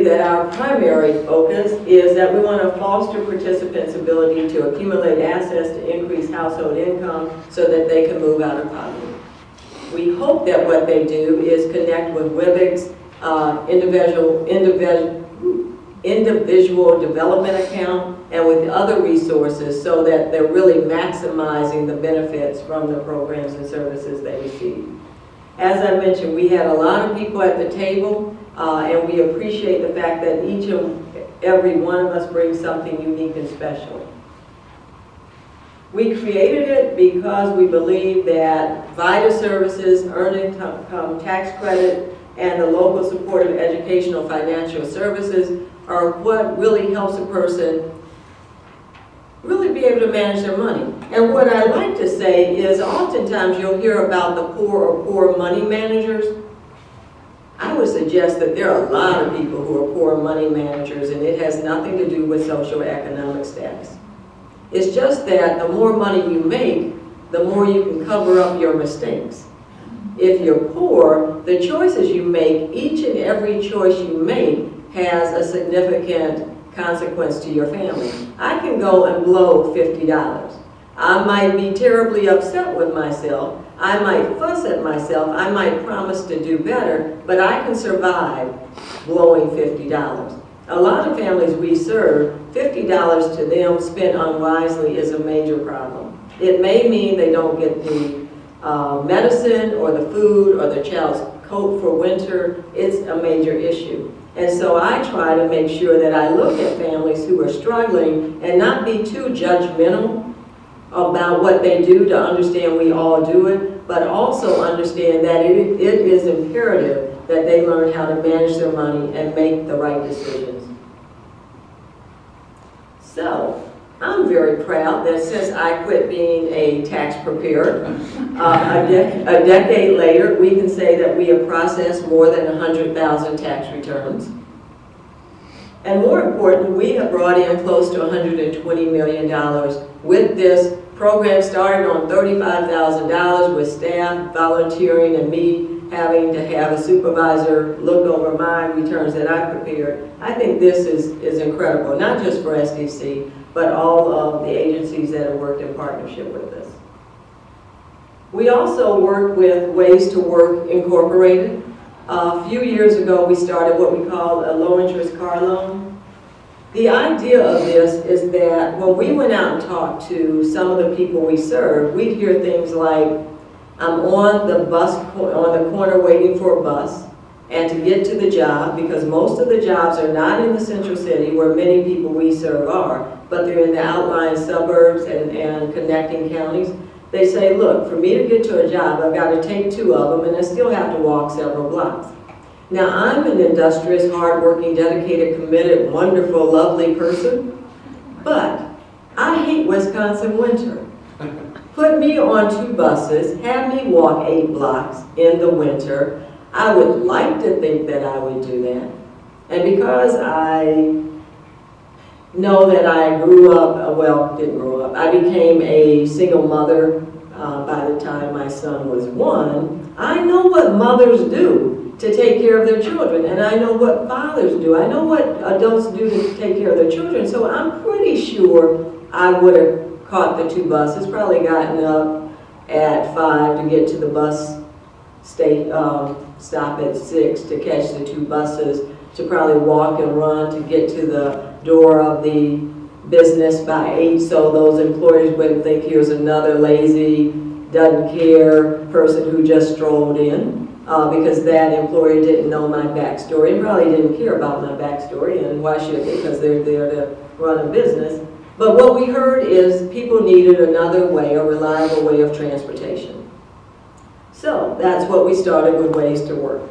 that our primary focus is that we want to foster participants' ability to accumulate assets to increase household income so that they can move out of poverty. We hope that what they do is connect with WIBIC's individual development account and with other resources so that they're really maximizing the benefits from the programs and services they receive. As I mentioned, we had a lot of people at the table, and we appreciate the fact that each and every one of us brings something unique and special. We created it because we believe that VITA services, earned income tax credit, and the local supportive educational financial services are what really helps a person really be able to manage their money. And what I like to say is oftentimes you'll hear about the poor or poor money managers. I would suggest that there are a lot of people who are poor money managers, and it has nothing to do with socioeconomic status. It's just that the more money you make, the more you can cover up your mistakes. If you're poor, the choices you make, each and every choice you make has a significant consequence to your family. I can go and blow $50. I might be terribly upset with myself. I might fuss at myself. I might promise to do better, but I can survive blowing $50. A lot of families we serve, $50 to them spent unwisely is a major problem. It may mean they don't get the medicine or the food or the child's coat for winter. It's a major issue. And so I try to make sure that I look at families who are struggling and not be too judgmental about what they do to understand we all do it, but also understand that it is imperative that they learn how to manage their money and make the right decisions. So, I'm very proud that since I quit being a tax preparer, a decade later, we can say that we have processed more than 100,000 tax returns. And more important, we have brought in close to $120 million with this program. Started on $35,000 with staff volunteering and me having to have a supervisor look over my returns that I prepared. I think this is incredible, not just for SDC, but all of the agencies that have worked in partnership with us. We also work with Ways to Work Incorporated. A few years ago, we started what we call a low-interest car loan. The idea of this is that when we went out and talked to some of the people we serve, we'd hear things like, I'm on the corner waiting for a bus, and to get to the job, because most of the jobs are not in the central city where many people we serve are, but they're in the outlying suburbs and connecting counties. They say, look, for me to get to a job, I've got to take 2 of them, and I still have to walk several blocks. Now, I'm an industrious, hardworking, dedicated, committed, wonderful, lovely person, but I hate Wisconsin winter. Put me on 2 buses, have me walk 8 blocks in the winter. I would like to think that I would do that. And because I know that I grew up, well, didn't grow up, I became a single mother by the time my son was 1, I know what mothers do to take care of their children, and I know what fathers do. I know what adults do to take care of their children, so I'm pretty sure I would have caught the 2 buses, probably gotten up at 5 to get to the bus stop at 6 to catch the 2 buses, to probably walk and run to get to the door of the business by 8, so those employers wouldn't think here's another lazy, doesn't care person who just strolled in, because that employer didn't know my backstory and probably didn't care about my backstory, and why should they, because they're there to run a business. But what we heard is people needed another way, a reliable way of transportation. So that's what we started with Ways to Work.